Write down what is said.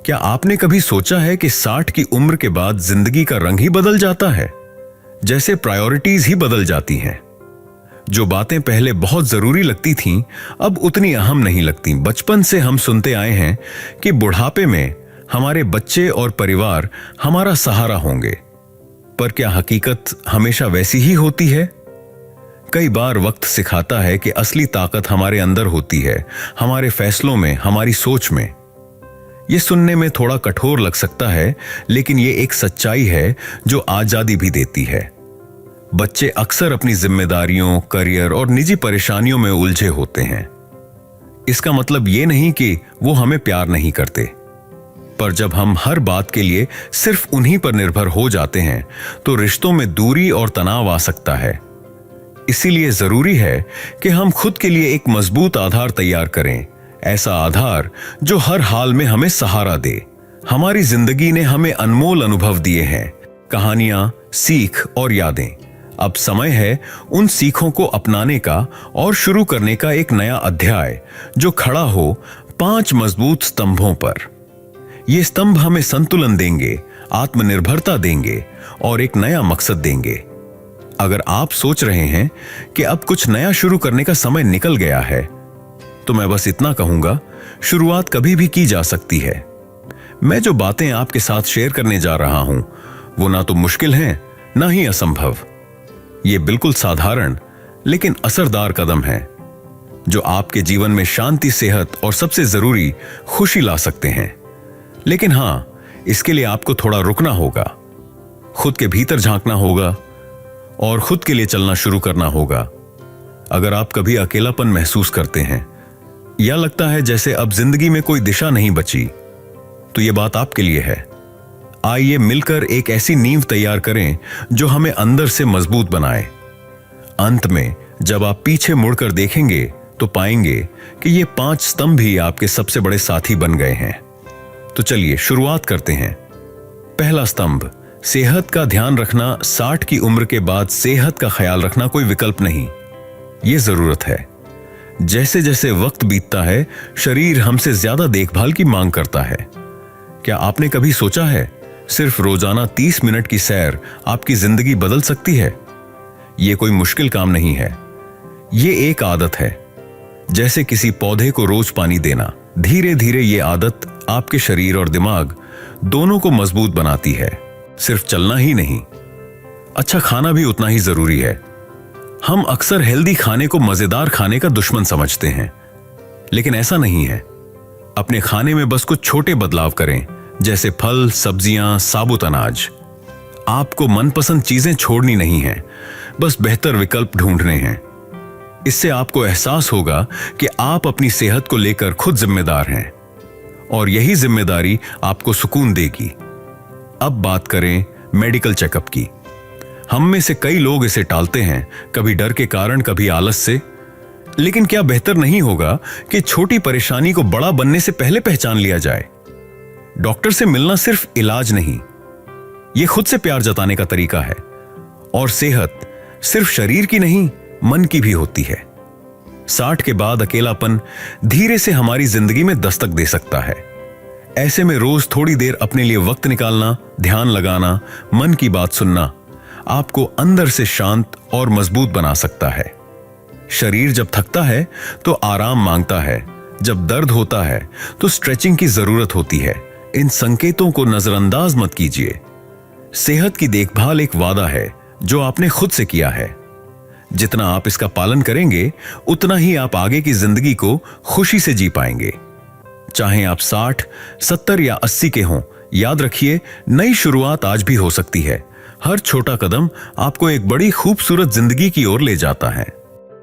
क्या आपने कभी सोचा है कि 60 की उम्र के बाद जिंदगी का रंग ही बदल जाता है? जैसे प्रायोरिटीज ही बदल जाती हैं। जो बातें पहले बहुत जरूरी लगती थीं, अब उतनी अहम नहीं लगती। बचपन से हम सुनते आए हैं कि बुढ़ापे में हमारे बच्चे और परिवार हमारा सहारा होंगे। पर क्या हकीकत हमेशा वैसी ही होती है? कई बार वक्त सिखाता है कि असली ताकत हमारे अंदर होती है, हमारे फैसलों में, हमारी सोच में। यह सुनने में थोड़ा कठोर लग सकता है, लेकिन यह एक सच्चाई है जो आजादी भी देती है। बच्चे अक्सर अपनी जिम्मेदारियों, करियर और निजी परेशानियों में उलझे होते हैं। इसका मतलब यह नहीं कि वो हमें प्यार नहीं करते, पर जब हम हर बात के लिए सिर्फ उन्हीं पर निर्भर हो जाते हैं तो रिश्तों में दूरी और तनाव आ सकता है। इसीलिए जरूरी है कि हम खुद के लिए एक मजबूत आधार तैयार करें, ऐसा आधार जो हर हाल में हमें सहारा दे। हमारी जिंदगी ने हमें अनमोल अनुभव दिए हैं, कहानियां, सीख और यादें। अब समय है उन सीखों को अपनाने का और शुरू करने का एक नया अध्याय जो खड़ा हो 5 मजबूत स्तंभों पर। ये स्तंभ हमें संतुलन देंगे, आत्मनिर्भरता देंगे और एक नया मकसद देंगे। अगर आप सोच रहे हैं कि अब कुछ नया शुरू करने का समय निकल गया है, तो मैं बस इतना कहूंगा, शुरुआत कभी भी की जा सकती है। मैं जो बातें आपके साथ शेयर करने जा रहा हूं, वो ना तो मुश्किल हैं, ना ही असंभव। ये बिल्कुल साधारण लेकिन असरदार कदम है जो आपके जीवन में शांति, सेहत और सबसे जरूरी खुशी ला सकते हैं। लेकिन हां, इसके लिए आपको थोड़ा रुकना होगा, खुद के भीतर झांकना होगा और खुद के लिए चलना शुरू करना होगा। अगर आप कभी अकेलापन महसूस करते हैं या लगता है जैसे अब जिंदगी में कोई दिशा नहीं बची, तो यह बात आपके लिए है। आइए मिलकर एक ऐसी नींव तैयार करें जो हमें अंदर से मजबूत बनाए। अंत में जब आप पीछे मुड़कर देखेंगे तो पाएंगे कि ये 5 स्तंभ ही आपके सबसे बड़े साथी बन गए हैं। तो चलिए शुरुआत करते हैं। पहला स्तंभ, सेहत का ध्यान रखना। 60 की उम्र के बाद सेहत का ख्याल रखना कोई विकल्प नहीं, ये जरूरत है। जैसे जैसे वक्त बीतता है, शरीर हमसे ज्यादा देखभाल की मांग करता है। क्या आपने कभी सोचा है सिर्फ रोजाना 30 मिनट की सैर आपकी जिंदगी बदल सकती है? यह कोई मुश्किल काम नहीं है, यह एक आदत है। जैसे किसी पौधे को रोज पानी देना, धीरे धीरे यह आदत आपके शरीर और दिमाग दोनों को मजबूत बनाती है। सिर्फ चलना ही नहीं, अच्छा खाना भी उतना ही जरूरी है। हम अक्सर हेल्दी खाने को मजेदार खाने का दुश्मन समझते हैं, लेकिन ऐसा नहीं है। अपने खाने में बस कुछ छोटे बदलाव करें, जैसे फल, सब्जियां, साबुत अनाज। आपको मनपसंद चीजें छोड़नी नहीं हैं, बस बेहतर विकल्प ढूंढने हैं। इससे आपको एहसास होगा कि आप अपनी सेहत को लेकर खुद जिम्मेदार हैं और यही जिम्मेदारी आपको सुकून देगी। अब बात करें मेडिकल चेकअप की। हम में से कई लोग इसे टालते हैं, कभी डर के कारण, कभी आलस से। लेकिन क्या बेहतर नहीं होगा कि छोटी परेशानी को बड़ा बनने से पहले पहचान लिया जाए? डॉक्टर से मिलना सिर्फ इलाज नहीं, यह खुद से प्यार जताने का तरीका है। और सेहत सिर्फ शरीर की नहीं, मन की भी होती है। 60 के बाद अकेलापन धीरे से हमारी जिंदगी में दस्तक दे सकता है। ऐसे में रोज थोड़ी देर अपने लिए वक्त निकालना, ध्यान लगाना, मन की बात सुनना आपको अंदर से शांत और मजबूत बना सकता है। शरीर जब थकता है तो आराम मांगता है, जब दर्द होता है तो स्ट्रेचिंग की जरूरत होती है। इन संकेतों को नजरअंदाज मत कीजिए। सेहत की देखभाल एक वादा है जो आपने खुद से किया है। जितना आप इसका पालन करेंगे, उतना ही आप आगे की जिंदगी को खुशी से जी पाएंगे। चाहे आप 60, 70 या 80 के हों, याद रखिए, नई शुरुआत आज भी हो सकती है। हर छोटा कदम आपको एक बड़ी खूबसूरत जिंदगी की ओर ले जाता है।